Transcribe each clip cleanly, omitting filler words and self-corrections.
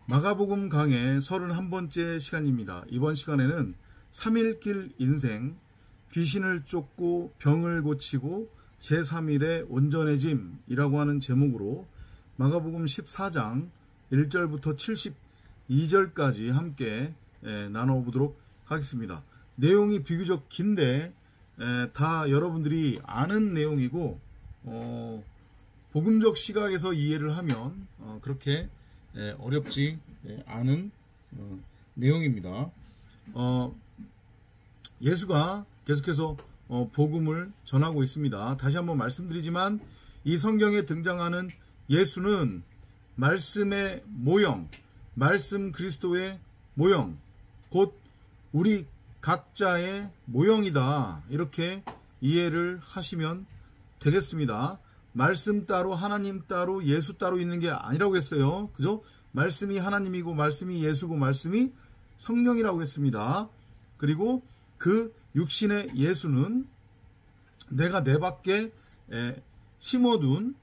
마가복음 강의 31번째 시간입니다. 이번 시간에는 3일길 인생, 귀신을 쫓고 병을 고치고 제3일의 온전해짐이라고 하는 제목으로 마가복음 14장 1절부터 72절까지 함께 나눠보도록 하겠습니다. 내용이 비교적 긴데 다 여러분들이 아는 내용이고 복음적 시각에서 이해를 하면 그렇게 어렵지 않은 내용입니다. 예수가 계속해서 복음을 전하고 있습니다. 다시 한번 말씀드리지만 이 성경에 등장하는 예수는 말씀의 모형, 말씀 그리스도의 모형, 곧 우리 각자의 모형이다. 이렇게 이해를 하시면 되겠습니다. 말씀 따로 하나님 따로 예수 따로 있는 게 아니라고 했어요. 그죠? 말씀이 하나님이고 말씀이 예수고 말씀이 성령이라고 했습니다. 그리고 그 육신의 예수는 내가 내 밖에 심어둔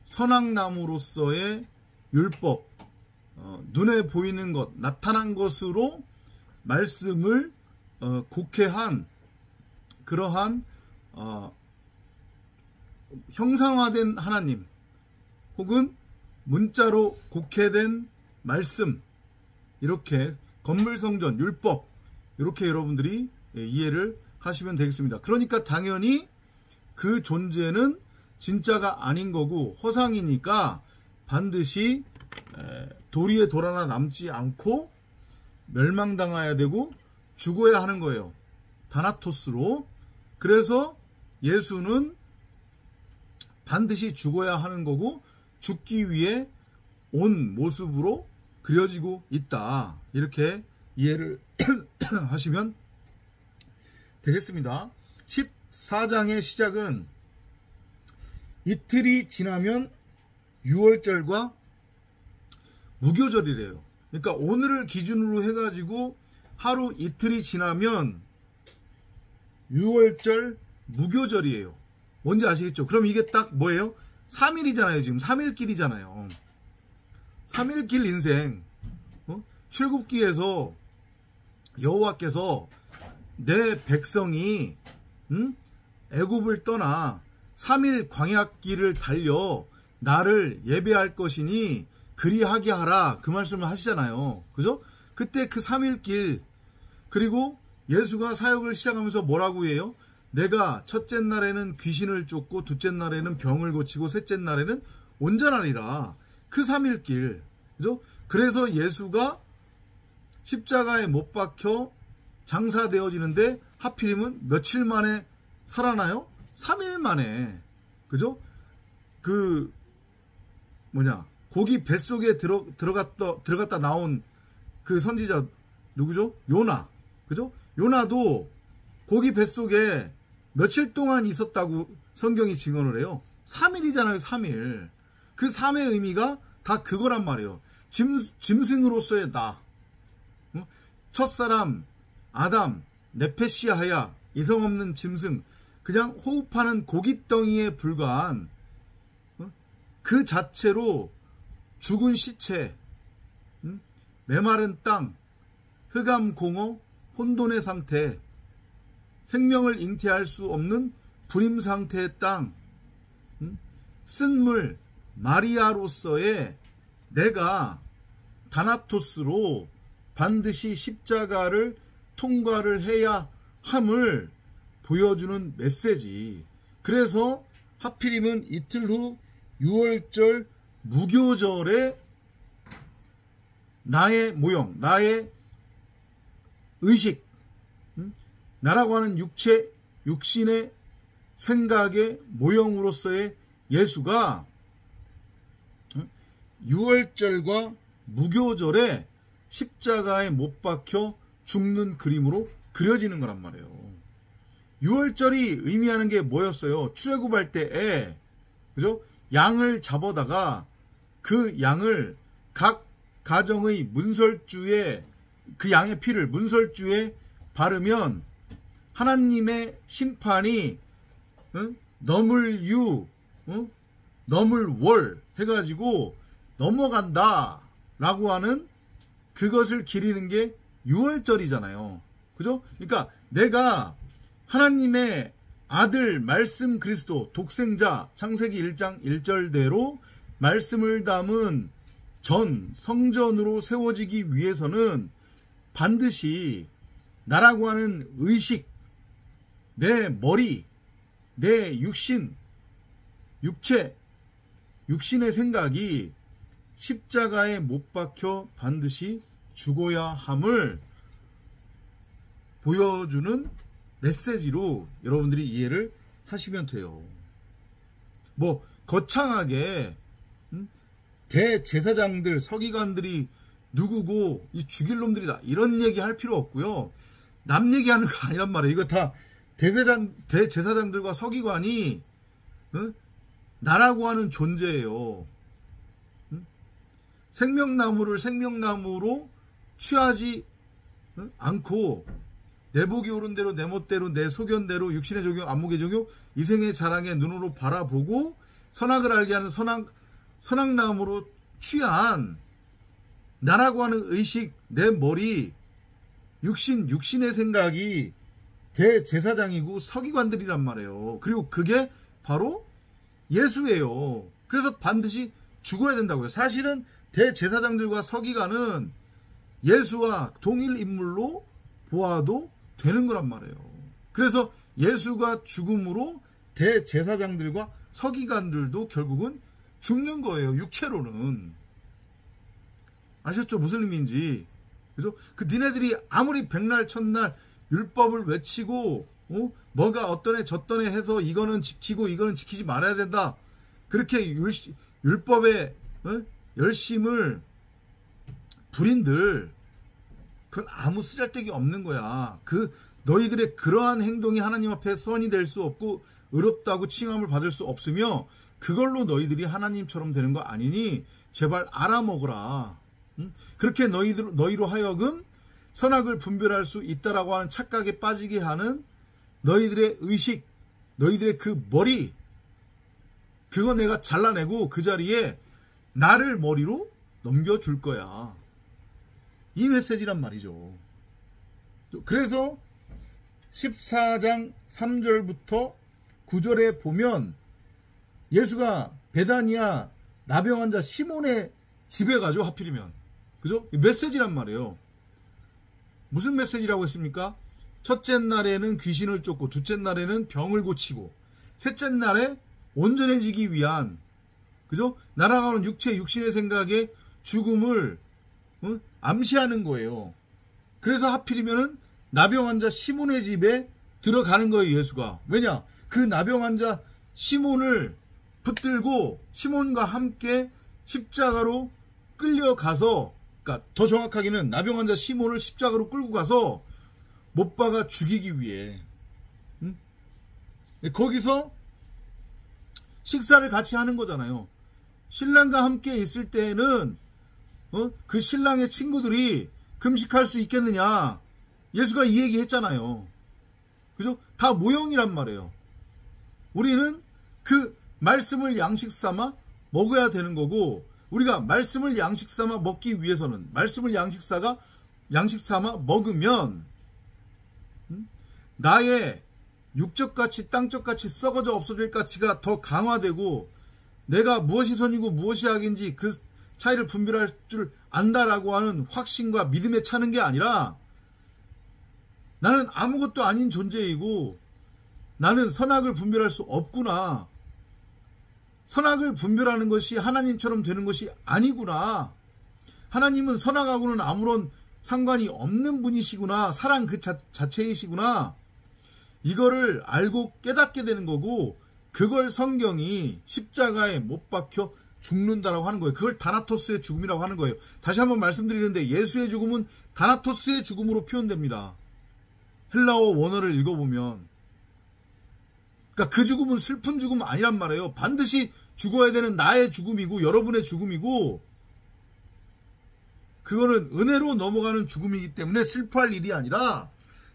선악나무로서의 율법, 눈에 보이는 것, 나타난 것으로 말씀을 곡해한 그러한 형상화된 하나님 혹은 문자로 곡해된 말씀, 이렇게 건물성전, 율법, 이렇게 여러분들이 이해를 하시면 되겠습니다. 그러니까 당연히 그 존재는 진짜가 아닌 거고 허상이니까 반드시 도리에 돌아나 남지 않고 멸망당해야 되고 죽어야 하는 거예요. 다나토스로. 그래서 예수는 반드시 죽어야 하는 거고 죽기 위해 온 모습으로 그려지고 있다. 이렇게 이해를 하시면 되겠습니다. 14장의 시작은 이틀이 지나면 유월절과 무교절이래요. 그러니까 오늘을 기준으로 해가지고 하루 이틀이 지나면 유월절 무교절이에요. 뭔지 아시겠죠? 그럼 이게 딱 뭐예요? 3일이잖아요. 지금 3일길이잖아요. 3일길 인생. 출애굽기에서 여호와께서 내 백성이 애굽을 떠나 3일 광야길을 달려 나를 예배할 것이니 그리하게 하라. 그 말씀을 하시잖아요. 그죠? 그때 그 3일길, 그리고 예수가 사역을 시작하면서 뭐라고 해요? 내가 첫째 날에는 귀신을 쫓고 둘째 날에는 병을 고치고 셋째 날에는 온전하리라. 그 3일길. 그죠? 그래서 예수가 십자가에 못 박혀 장사되어지는데 하필이면 며칠 만에 살아나요? 3일 만에. 그죠? 고기 뱃속에 들어갔다 나온 그 선지자 누구죠? 요나. 그죠? 요나도 고기 뱃속에 며칠 동안 있었다고 성경이 증언을 해요. 3일이잖아요. 3일. 그 3의 의미가 다 그거란 말이에요. 짐승으로서의 나. 첫사람 아담 네페시아야, 이성 없는 짐승, 그냥 호흡하는 고깃덩이에 불과한 그 자체로 죽은 시체, 메마른 땅, 흑암 공허, 혼돈의 상태, 생명을 잉태할 수 없는 불임 상태의 땅, 쓴물 마리아로서의 내가 다나토스로 반드시 십자가를 통과를 해야 함을 보여주는 메시지. 그래서 하필이면 이틀 후 6월절 무교절에 나의 모형, 나의 의식, 나라고 하는 육신의 생각의 모형으로서의 예수가 6월절과 무교절에 십자가에 못 박혀 죽는 그림으로 그려지는 거란 말이에요. 6월절이 의미하는 게 뭐였어요? 출애굽할 때에, 그죠? 양을 잡아다가 그 양을 각 가정의 문설주에, 그 양의 피를 문설주에 바르면 하나님의 심판이 너물유, 너물월 해가지고 넘어간다. 라고 하는 그것을 기리는 게 유월절이잖아요. 그죠? 그러니까 내가 하나님의 아들 말씀 그리스도 독생자 창세기 1장 1절대로 말씀을 담은 전 성전으로 세워지기 위해서는 반드시 나라고 하는 의식, 내 머리, 내 육신, 육체, 육신의 생각이 십자가에 못 박혀 반드시 죽어야 함을 보여주는 메시지로 여러분들이 이해를 하시면 돼요. 뭐 거창하게 대제사장들, 서기관들이 누구고 이 죽일 놈들이다 이런 얘기 할 필요 없고요. 남 얘기하는 거 아니란 말이에요. 이거 다 대제사장들과 서기관이 나라고 하는 존재예요. 생명나무를 생명나무로 취하지 않고 내 복이 오른 대로 내 멋대로 내 소견대로 육신의 적용 안목의 적용 이생의 자랑의 눈으로 바라보고 선악을 알게 하는 선악나무로 취한 나라고 하는 의식, 내 머리, 육신의 생각이 대제사장이고 서기관들이란 말이에요. 그리고 그게 바로 예수예요. 그래서 반드시 죽어야 된다고요. 사실은 대제사장들과 서기관은 예수와 동일 인물로 보아도 되는 거란 말이에요. 그래서 예수가 죽음으로 대제사장들과 서기관들도 결국은 죽는 거예요. 육체로는. 아셨죠? 무슨 의미인지. 그죠? 그 니네들이 아무리 백날 첫날 율법을 외치고 뭐가 어떤 애 저떤 애 해서 이거는 지키고 이거는 지키지 말아야 된다. 그렇게 율법의 열심을 부린들 그건 아무 쓰잘데기 없는 거야. 너희들의 그러한 행동이 하나님 앞에 선이 될 수 없고 의롭다고 칭함을 받을 수 없으며 그걸로 너희들이 하나님처럼 되는 거 아니니 제발 알아먹으라. 그렇게 너희로 하여금 선악을 분별할 수 있다라고 하는 착각에 빠지게 하는 너희들의 의식, 너희들의 그 머리, 그거 내가 잘라내고 그 자리에 나를 머리로 넘겨줄 거야. 이 메시지란 말이죠. 그래서 14장 3절부터 9절에 보면 예수가 베다니아 나병 환자 시몬의 집에 가죠. 하필이면. 그죠? 메시지란 말이에요. 무슨 메시지라고 했습니까? 첫째 날에는 귀신을 쫓고 둘째 날에는 병을 고치고 셋째 날에 온전해지기 위한 그죠? 날아가는 육신의 생각에 죽음을 암시하는 거예요. 그래서 하필이면은 나병 환자 시몬의 집에 들어가는 거예요. 예수가. 왜냐? 그 나병 환자 시몬을 붙들고 시몬과 함께 십자가로 끌려가서, 그러니까 더 정확하게는 나병 환자 시몬을 십자가로 끌고 가서 못 박아 죽이기 위해 거기서 식사를 같이 하는 거잖아요. 신랑과 함께 있을 때에는 그 신랑의 친구들이 금식할 수 있겠느냐. 예수가 이 얘기 했잖아요. 그죠? 다 모형이란 말이에요. 우리는 그 말씀을 양식 삼아 먹어야 되는 거고, 우리가 말씀을 양식 삼아 먹기 위해서는 말씀을 양식 삼아 먹으면 나의 육적가치 땅적가치 썩어져 없어질 가치가 더 강화되고 내가 무엇이 선이고 무엇이 악인지 그 차이를 분별할 줄 안다라고 하는 확신과 믿음에 차는 게 아니라 나는 아무것도 아닌 존재이고 나는 선악을 분별할 수 없구나. 선악을 분별하는 것이 하나님처럼 되는 것이 아니구나. 하나님은 선악하고는 아무런 상관이 없는 분이시구나. 사랑 그 자체이시구나. 이거를 알고 깨닫게 되는 거고, 그걸 성경이 십자가에 못 박혀 죽는다라고 하는 거예요. 그걸 다나토스의 죽음이라고 하는 거예요. 다시 한번 말씀드리는데 예수의 죽음은 다나토스의 죽음으로 표현됩니다. 헬라어 원어를 읽어보면. 그러니까 그 죽음은 슬픈 죽음 아니란 말이에요. 반드시 죽어야 되는 나의 죽음이고 여러분의 죽음이고, 그거는 은혜로 넘어가는 죽음이기 때문에 슬퍼할 일이 아니라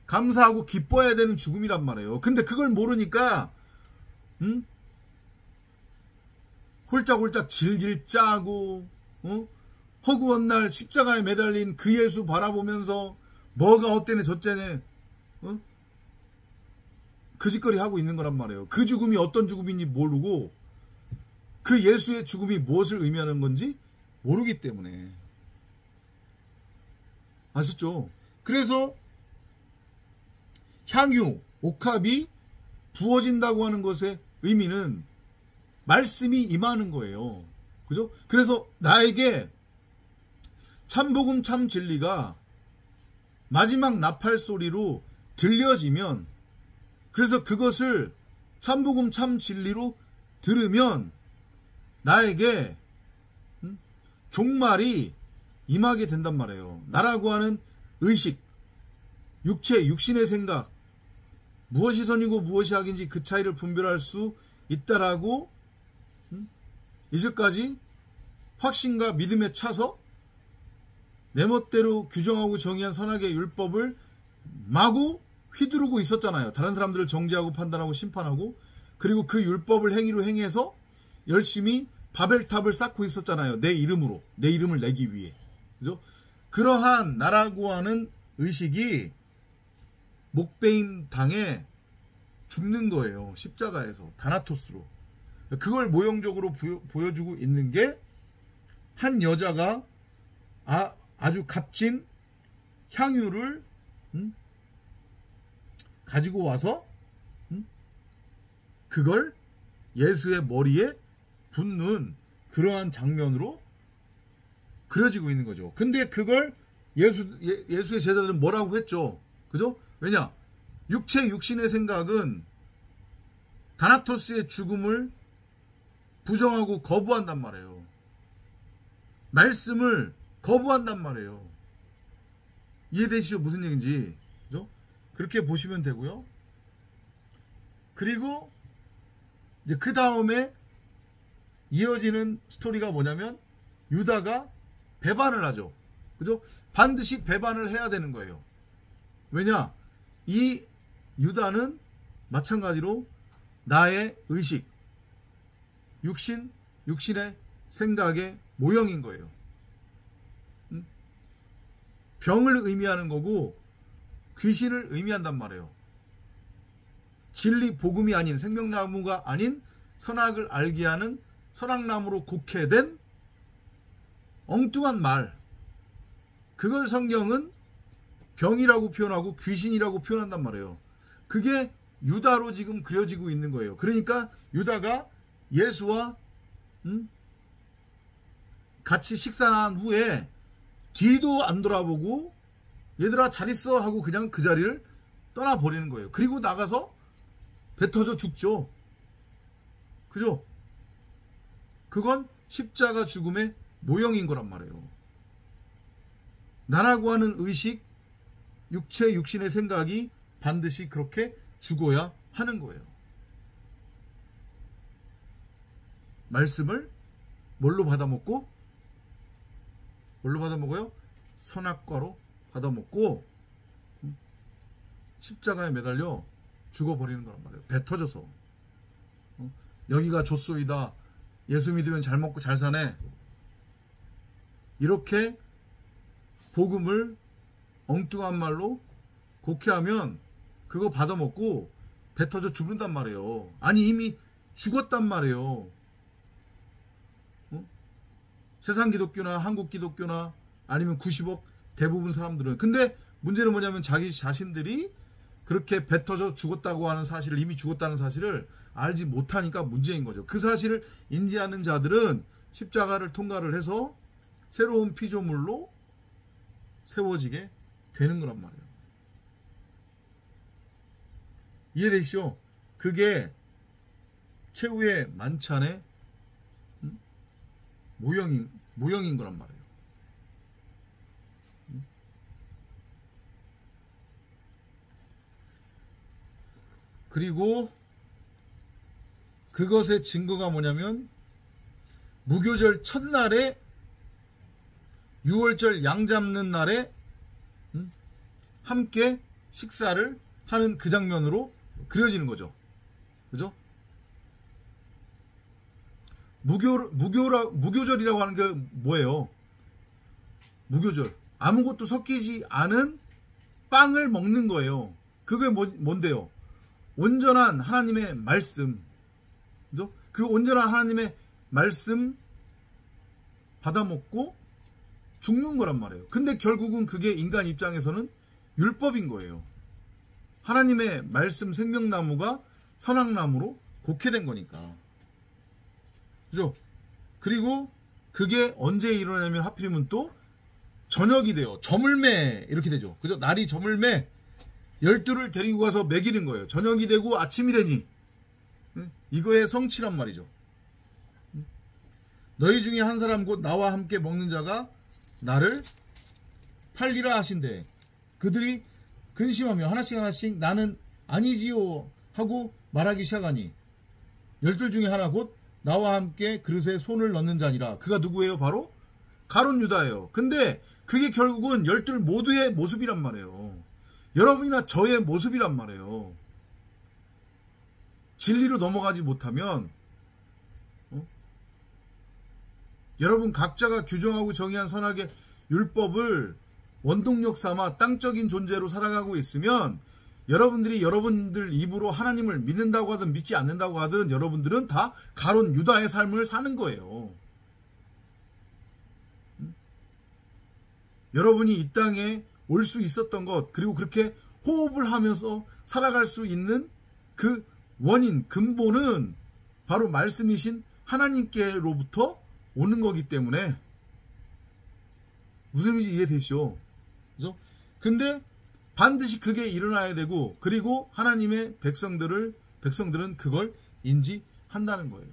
감사하고 기뻐해야 되는 죽음이란 말이에요. 근데 그걸 모르니까 홀짝홀짝 질질 짜고 허구한 날 십자가에 매달린 그 예수 바라보면서 뭐가 어때네 저째네 그 짓거리 하고 있는 거란 말이에요. 그 죽음이 어떤 죽음인지 모르고 그 예수의 죽음이 무엇을 의미하는 건지 모르기 때문에. 아셨죠? 그래서 향유, 옥합이 부어진다고 하는 것의 의미는 말씀이 임하는 거예요. 그죠? 그래서 나에게 참복음 참 진리가 마지막 나팔 소리로 들려지면, 그래서 그것을 참복음 참 진리로 들으면 나에게 종말이 임하게 된단 말이에요. 나라고 하는 의식, 육체, 육신의 생각, 무엇이 선이고 무엇이 악인지 그 차이를 분별할 수 있다라고 이제까지 확신과 믿음에 차서 내 멋대로 규정하고 정의한 선악의 율법을 마구 휘두르고 있었잖아요. 다른 사람들을 정죄하고 판단하고 심판하고, 그리고 그 율법을 행위로 행해서 열심히 바벨탑을 쌓고 있었잖아요. 내 이름으로, 내 이름을 내기 위해. 그죠? 그러한 나라고 하는 의식이 목베임 당해 죽는 거예요. 십자가에서 다나토스로. 그걸 모형적으로 보여주고 있는 게 한 여자가 아주 값진 향유를 가지고 와서 그걸 예수의 머리에 붓는 그러한 장면으로 그려지고 있는 거죠. 근데 그걸 예수의 제자들은 뭐라고 했죠? 그죠? 왜냐? 육체, 육신의 생각은 다나토스의 죽음을 부정하고 거부한단 말이에요. 말씀을 거부한단 말이에요. 이해되시죠? 무슨 얘기인지. 그죠? 그렇게 보시면 되고요. 그리고 이제 그 다음에 이어지는 스토리가 뭐냐면 유다가 배반을 하죠. 그죠? 반드시 배반을 해야 되는 거예요. 왜냐? 이 유다는 마찬가지로 나의 의식, 육신의 생각의 모형인 거예요. 병을 의미하는 거고 귀신을 의미한단 말이에요. 진리 복음이 아닌, 생명나무가 아닌 선악을 알게 하는 선악나무로 곡해된 엉뚱한 말, 그걸 성경은 병이라고 표현하고 귀신이라고 표현한단 말이에요. 그게 유다로 지금 그려지고 있는 거예요. 그러니까 유다가 예수와 같이 식사한 후에 뒤도 안 돌아보고 얘들아 잘 있어 하고 그냥 그 자리를 떠나버리는 거예요. 그리고 나가서 배 터져 죽죠. 그죠? 그건 십자가 죽음의 모형인 거란 말이에요. 나라고 하는 의식, 육체, 육신의 생각이 반드시 그렇게 죽어야 하는 거예요. 말씀을 뭘로 받아먹고? 뭘로 받아먹어요? 선악과로 받아먹고 십자가에 매달려 죽어버리는 거란 말이에요. 배 터져서. 여기가 좆소이다. 예수 믿으면 잘 먹고 잘 사네. 이렇게 복음을 엉뚱한 말로 곡해하면 그거 받아먹고 배 터져 죽는단 말이에요. 아니 이미 죽었단 말이에요. 세상 기독교나 한국 기독교나 아니면 90억 대부분 사람들은. 근데 문제는 뭐냐면 자기 자신들이 그렇게 배 터져 죽었다고 하는 사실을, 이미 죽었다는 사실을 알지 못하니까 문제인 거죠. 그 사실을 인지하는 자들은 십자가를 통과를 해서 새로운 피조물로 세워지게 되는 거란 말이에요. 이해되시죠? 그게 최후의 만찬의 모형인 거란 말이에요. 그리고 그것의 증거가 뭐냐면 무교절 첫날에 6월절 양 잡는 날에 함께 식사를 하는 그 장면으로 그려지는 거죠. 그죠? 무교절이라고 하는 게 뭐예요? 무교절, 아무것도 섞이지 않은 빵을 먹는 거예요. 그게 뭔데요? 온전한 하나님의 말씀. 그죠? 그 온전한 하나님의 말씀 받아먹고 죽는 거란 말이에요. 근데 결국은 그게 인간 입장에서는 율법인 거예요. 하나님의 말씀 생명나무가 선악나무로 곡해된 거니까. 그죠? 그리고 그게 언제 일어나냐면 하필이면 또 저녁이 돼요. 저물매 이렇게 되죠. 그죠? 날이 저물매 12를 데리고 가서 먹이는 거예요. 저녁이 되고 아침이 되니. 이거의 성취란 말이죠. 너희 중에 한 사람 곧 나와 함께 먹는 자가 나를 팔리라 하신대. 그들이 근심하며 하나씩 나는 아니지요 하고 말하기 시작하니 12 중에 하나 곧 나와 함께 그릇에 손을 넣는 자니라. 그가 누구예요? 바로 가룟 유다예요. 근데 그게 결국은 12 모두의 모습이란 말이에요. 여러분이나 저의 모습이란 말이에요. 진리로 넘어가지 못하면 여러분 각자가 규정하고 정의한 선악의 율법을 원동력 삼아 땅적인 존재로 살아가고 있으면 여러분들이 여러분들 입으로 하나님을 믿는다고 하든 믿지 않는다고 하든 여러분들은 다 가룟 유다의 삶을 사는 거예요. 여러분이 이 땅에 올 수 있었던 것, 그리고 그렇게 호흡을 하면서 살아갈 수 있는 그 원인, 근본은 바로 말씀이신 하나님께로부터 오는 거기 때문에 무슨 의미인지 이해되시죠? 그죠? 근데 반드시 그게 일어나야 되고, 그리고 하나님의 백성들은 그걸 인지한다는 거예요.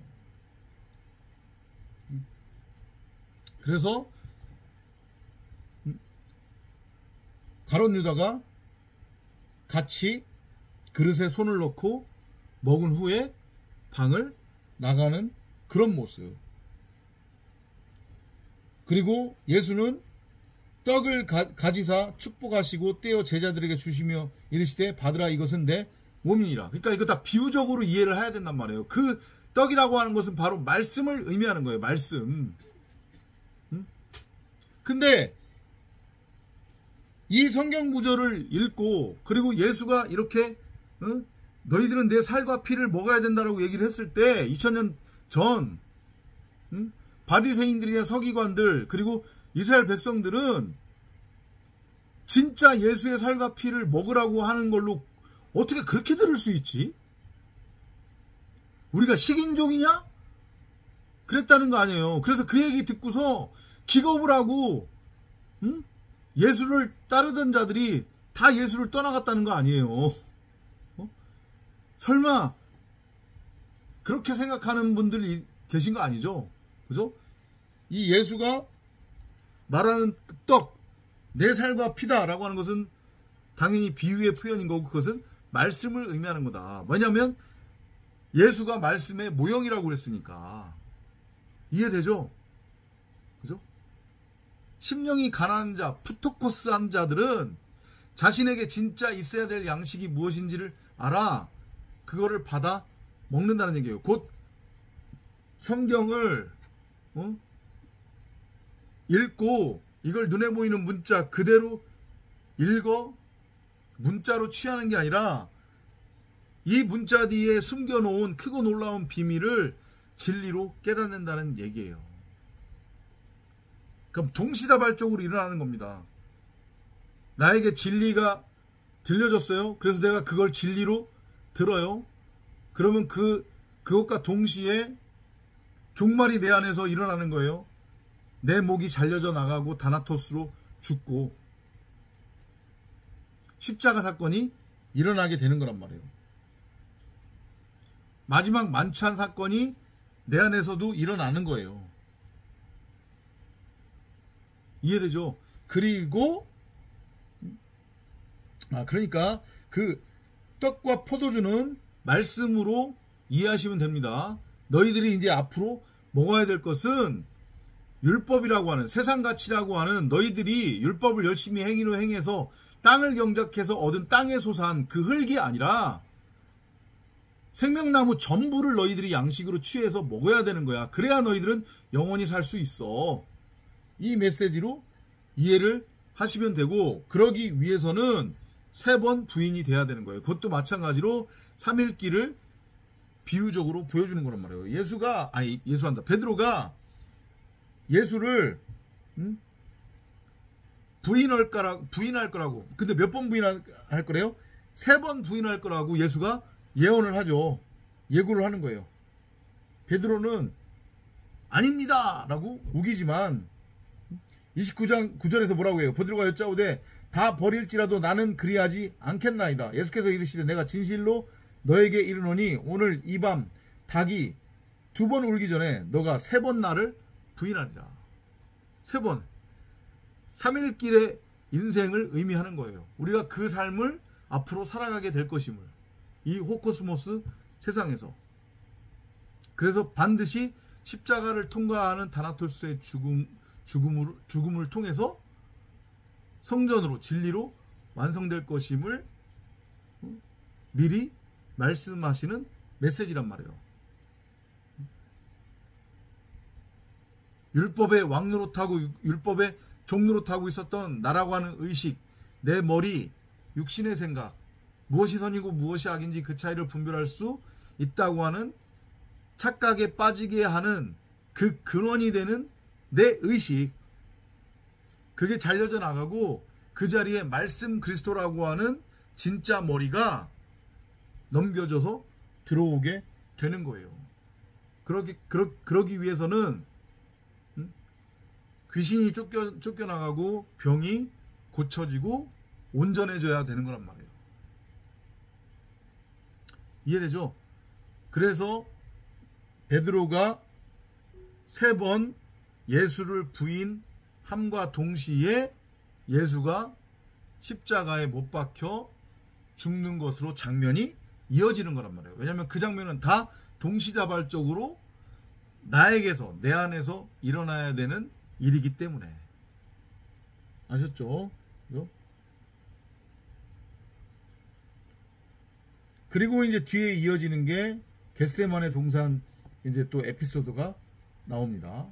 그래서 가룟 유다가 같이 그릇에 손을 넣고 먹은 후에 방을 나가는 그런 모습. 그리고 예수는 떡을 가지사 축복하시고 떼어 제자들에게 주시며 이르시되 받으라, 이것은 내 몸이니라. 그러니까 이거 다 비유적으로 이해를 해야 된단 말이에요. 그 떡이라고 하는 것은 바로 말씀을 의미하는 거예요. 말씀. 근데 이 성경 구절을 읽고, 그리고 예수가 이렇게 너희들은 내 살과 피를 먹어야 된다라고 얘기를 했을 때 2000년 전 바리새인들이나 서기관들 그리고 이스라엘 백성들은 진짜 예수의 살과 피를 먹으라고 하는 걸로 어떻게 그렇게 들을 수 있지? 우리가 식인종이냐? 그랬다는 거 아니에요. 그래서 그 얘기 듣고서 기겁을 하고 예수를 따르던 자들이 다 예수를 떠나갔다는 거 아니에요. 설마 그렇게 생각하는 분들이 계신 거 아니죠? 그죠? 이 예수가 말하는 떡, 내 살과 피다라고 하는 것은 당연히 비유의 표현인 거고, 그것은 말씀을 의미하는 거다. 뭐냐면 예수가 말씀의 모형이라고 그랬으니까. 이해되죠? 그죠? 심령이 가난한 자, 푸토코스한 자들은 자신에게 진짜 있어야 될 양식이 무엇인지를 알아 그거를 받아 먹는다는 얘기예요. 곧 성경을 읽고 이걸 눈에 보이는 문자 그대로 읽어 문자로 취하는 게 아니라 이 문자 뒤에 숨겨놓은 크고 놀라운 비밀을 진리로 깨닫는다는 얘기예요. 그럼 동시다발적으로 일어나는 겁니다. 나에게 진리가 들려졌어요. 그래서 내가 그걸 진리로 들어요. 그러면 그것과 동시에 종말이 내 안에서 일어나는 거예요. 내 목이 잘려져 나가고 다나토스로 죽고 십자가 사건이 일어나게 되는 거란 말이에요. 마지막 만찬 사건이 내 안에서도 일어나는 거예요. 이해되죠? 그리고 그러니까 그 떡과 포도주는 말씀으로 이해하시면 됩니다. 너희들이 이제 앞으로 먹어야 될 것은 율법이라고 하는, 세상가치라고 하는, 너희들이 율법을 열심히 행위로 행해서 땅을 경작해서 얻은 땅에 솟아난 그 흙이 아니라 생명나무 전부를 너희들이 양식으로 취해서 먹어야 되는 거야. 그래야 너희들은 영원히 살 수 있어. 이 메시지로 이해를 하시면 되고, 그러기 위해서는 3번 부인이 돼야 되는 거예요. 그것도 마찬가지로 삼일기를 비유적으로 보여주는 거란 말이에요. 베드로가 예수를 부인할 거라고. 근데 몇 번 부인할 거래요? 3번 부인할 거라고 예수가 예언을 하죠. 예고를 하는 거예요. 베드로는 아닙니다 라고 우기지만 29장 9절에서 뭐라고 해요? 베드로가 여짜오되 다 버릴지라도 나는 그리하지 않겠나이다. 예수께서 이르시되 내가 진실로 너에게 이르노니 오늘 이 밤 닭이 2번 울기 전에 너가 3번 나를 부인하리라. 3번. 3일길의 인생을 의미하는 거예요. 우리가 그 삶을 앞으로 살아가게 될 것임을. 이 호코스모스 세상에서. 그래서 반드시 십자가를 통과하는 다나토스의 죽음을 통해서 성전으로 진리로 완성될 것임을 미리 말씀하시는 메시지란 말이에요. 율법의 왕노릇하고 율법의 종노릇하고 있었던 나라고 하는 의식, 내 머리, 육신의 생각, 무엇이 선이고 무엇이 악인지 그 차이를 분별할 수 있다고 하는 착각에 빠지게 하는 그 근원이 되는 내 의식, 그게 잘려져 나가고 그 자리에 말씀 그리스도라고 하는 진짜 머리가 넘겨져서 들어오게 되는 거예요. 그러기 위해서는 귀신이 쫓겨나가고 병이 고쳐지고 온전해져야 되는 거란 말이에요. 이해되죠? 그래서 베드로가 3번 예수를 부인함과 동시에 예수가 십자가에 못 박혀 죽는 것으로 장면이 이어지는 거란 말이에요. 왜냐하면 그 장면은 다 동시다발적으로 나에게서, 내 안에서 일어나야 되는 일이기 때문에. 아셨죠? 그죠? 그리고 이제 뒤에 이어지는 게 겟세마네 동산 이제 또 에피소드가 나옵니다.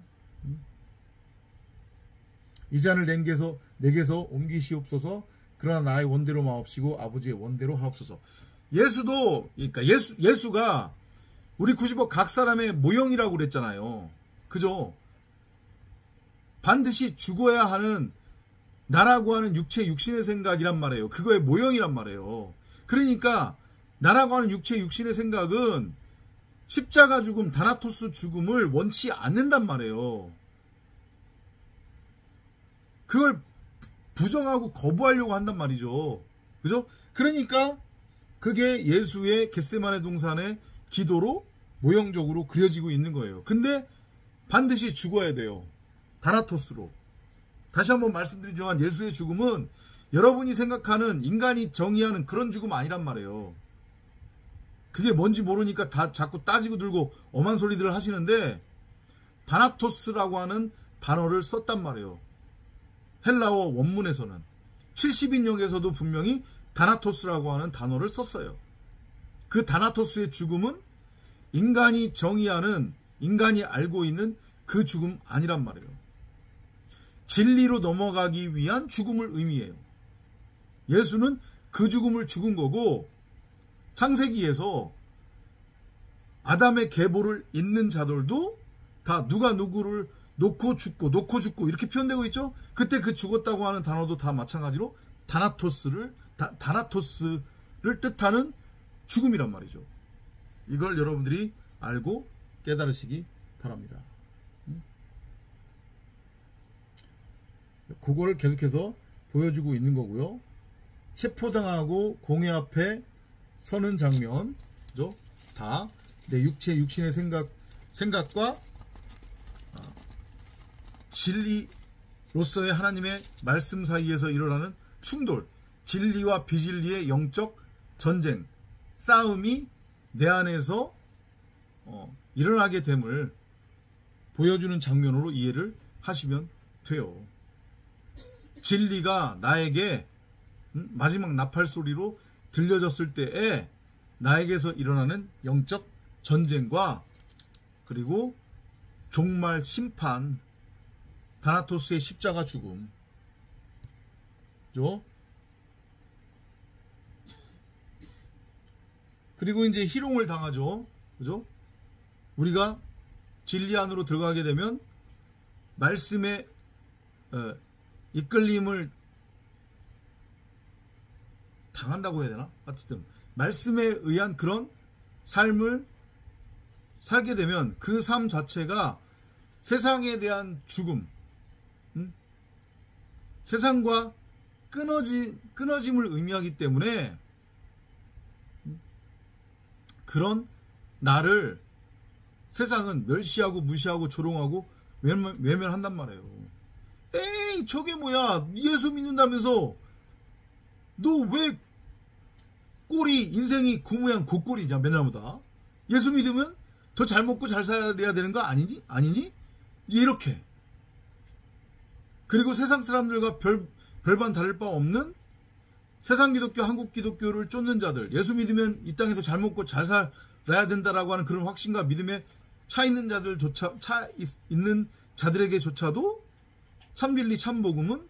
이 잔을 내게서 옮기시옵소서. 그러나 나의 원대로 마옵시고 아버지의 원대로 하옵소서. 예수도, 그러니까 예수가 우리 90억 각 사람의 모형이라고 그랬잖아요. 그죠? 반드시 죽어야 하는 나라고 하는 육신의 생각이란 말이에요. 그거의 모형이란 말이에요. 그러니까 나라고 하는 육신의 생각은 십자가 죽음, 다나토스 죽음을 원치 않는단 말이에요. 그걸 부정하고 거부하려고 한단 말이죠. 그죠? 그러니까 그게 예수의 겟세마네 동산의 기도로 모형적으로 그려지고 있는 거예요. 근데 반드시 죽어야 돼요. 다나토스로. 다시 한번 말씀드리지만 예수의 죽음은 여러분이 생각하는 인간이 정의하는 그런 죽음 아니란 말이에요. 그게 뭔지 모르니까 다 자꾸 따지고 들고 엄한 소리들을 하시는데 다나토스라고 하는 단어를 썼단 말이에요. 헬라어 원문에서는 70인역에서도 분명히 다나토스라고 하는 단어를 썼어요. 그 다나토스의 죽음은 인간이 정의하는, 인간이 알고 있는 그 죽음 아니란 말이에요. 진리로 넘어가기 위한 죽음을 의미해요. 예수는 그 죽음을 죽은 거고, 창세기에서 아담의 계보를 잇는 자들도 다 누가 누구를 놓고 죽고 이렇게 표현되고 있죠. 그때 그 죽었다고 하는 단어도 다 마찬가지로 다나토스를 뜻하는 죽음이란 말이죠. 이걸 여러분들이 알고 깨달으시기 바랍니다. 그거를 계속해서 보여주고 있는 거고요. 체포당하고 공회 앞에 서는 장면도 다 내 육신의 생각과 진리로서의 하나님의 말씀 사이에서 일어나는 충돌, 진리와 비진리의 영적 전쟁, 싸움이 내 안에서 일어나게 됨을 보여주는 장면으로 이해를 하시면 돼요. 진리가 나에게 마지막 나팔 소리로 들려졌을 때에 나에게서 일어나는 영적 전쟁과 그리고 종말 심판, 다나토스의 십자가 죽음, 그죠? 그리고 이제 희롱을 당하죠. 그죠? 우리가 진리 안으로 들어가게 되면 말씀의 이끌림을 당한다고 해야 되나? 어쨌든 말씀에 의한 그런 삶을 살게 되면 그 삶 자체가 세상에 대한 죽음, 세상과 끊어짐을 의미하기 때문에 그런 나를 세상은 멸시하고 무시하고 조롱하고 외면한단 말이에요. 에이 저게 뭐야, 예수 믿는다면서 너 왜 꼴이 인생이 그 모양 그 꼴이냐 맨날보다. 예수 믿으면 더 잘 먹고 잘 살아야 되는 거 아니지? 아니니? 이렇게. 그리고 세상 사람들과 별반 다를 바 없는 세상 기독교, 한국 기독교를 쫓는 자들, 예수 믿으면 이 땅에서 잘 먹고 잘 살아야 된다라고 하는 그런 확신과 믿음에 차 있는 자들에게조차도 참진리 참복음은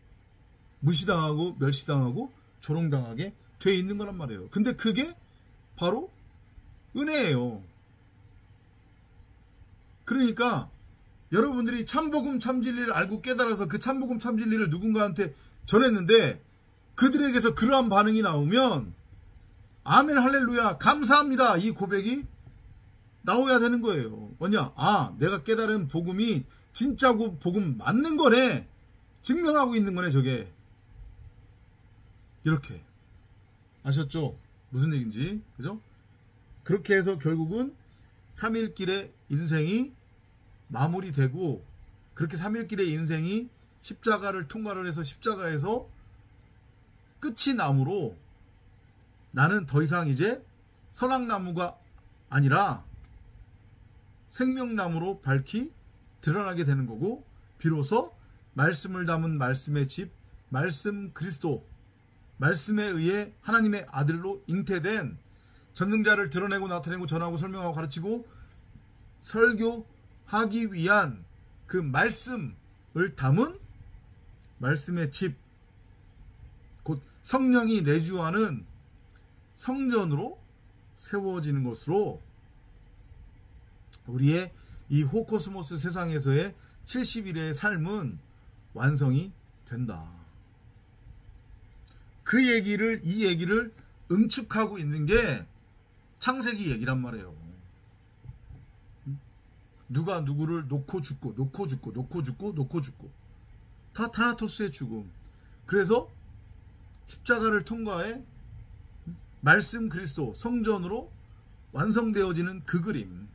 무시당하고 멸시당하고 조롱당하게 돼 있는 거란 말이에요. 근데 그게 바로 은혜예요. 그러니까 여러분들이 참복음 참진리를 알고 깨달아서 그 참복음 참진리를 누군가한테 전했는데 그들에게서 그러한 반응이 나오면 아멘 할렐루야 감사합니다 이 고백이 나와야 되는 거예요. 뭐냐? 아, 내가 깨달은 복음이 진짜 복음 맞는 거네. 증명하고 있는 거네 저게. 이렇게. 아셨죠? 무슨 얘기인지. 그죠? 그렇게 해서 결국은 3일길의 인생이 마무리되고, 그렇게 3일길의 인생이 십자가를 통과를 해서 십자가에서 끝이 나므로 나는 더 이상 이제 선악나무가 아니라 생명나무로 밝히 드러나게 되는 거고, 비로소 말씀을 담은 말씀의 집, 말씀 그리스도, 말씀에 의해 하나님의 아들로 잉태된 전능자를 드러내고 나타내고 전하고 설명하고 가르치고 설교하기 위한 그 말씀을 담은 말씀의 집, 곧 성령이 내주하는 성전으로 세워지는 것으로 우리의 이 호코스모스 세상에서의 70일의 삶은 완성이 된다. 이 얘기를 응축하고 있는 게 창세기 얘기란 말이에요. 누가 누구를 놓고 죽고 다 타나토스의 죽음. 그래서 십자가를 통과해 말씀 그리스도 성전으로 완성되어지는 그 그림,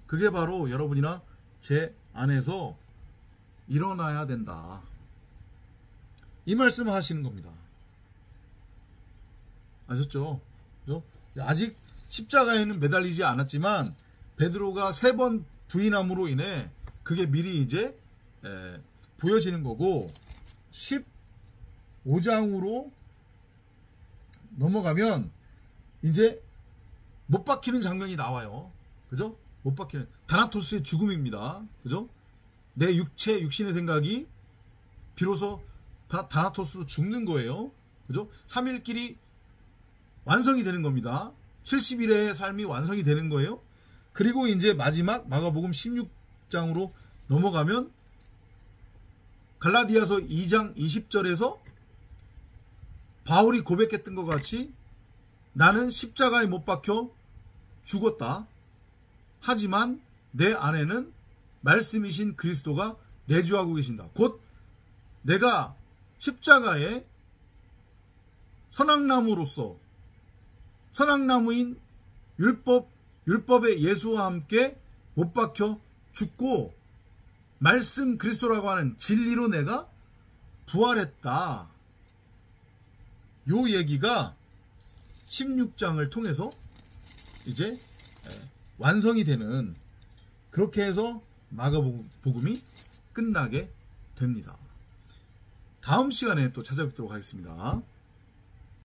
그게 바로 여러분이나 제 안에서 일어나야 된다, 이 말씀을 하시는 겁니다. 아셨죠? 그죠? 아직 십자가에는 매달리지 않았지만 베드로가 3번 부인함으로 인해 그게 미리 이제 보여지는 거고, 15장으로 넘어가면 이제 못 박히는 장면이 나와요. 그죠? 못 박히는 다나토스의 죽음입니다. 그죠? 내 육신의 생각이 비로소 다나토스로 죽는 거예요. 그죠? 3일길이 완성이 되는 겁니다. 70일의 삶이 완성이 되는 거예요. 그리고 이제 마지막 마가복음 16장으로 넘어가면 갈라디아서 2장 20절에서 바울이 고백했던 것 같이 나는 십자가에 못 박혀 죽었다. 하지만 내 안에는 말씀이신 그리스도가 내주하고 계신다. 곧 내가 십자가에 선악나무로서, 선악나무인 율법의 예수와 함께 못 박혀 죽고 말씀 그리스도라고 하는 진리로 내가 부활했다. 요 얘기가 16장을 통해서 이제 완성이 되는, 그렇게 해서 마가복음이 끝나게 됩니다. 다음 시간에 또 찾아뵙도록 하겠습니다.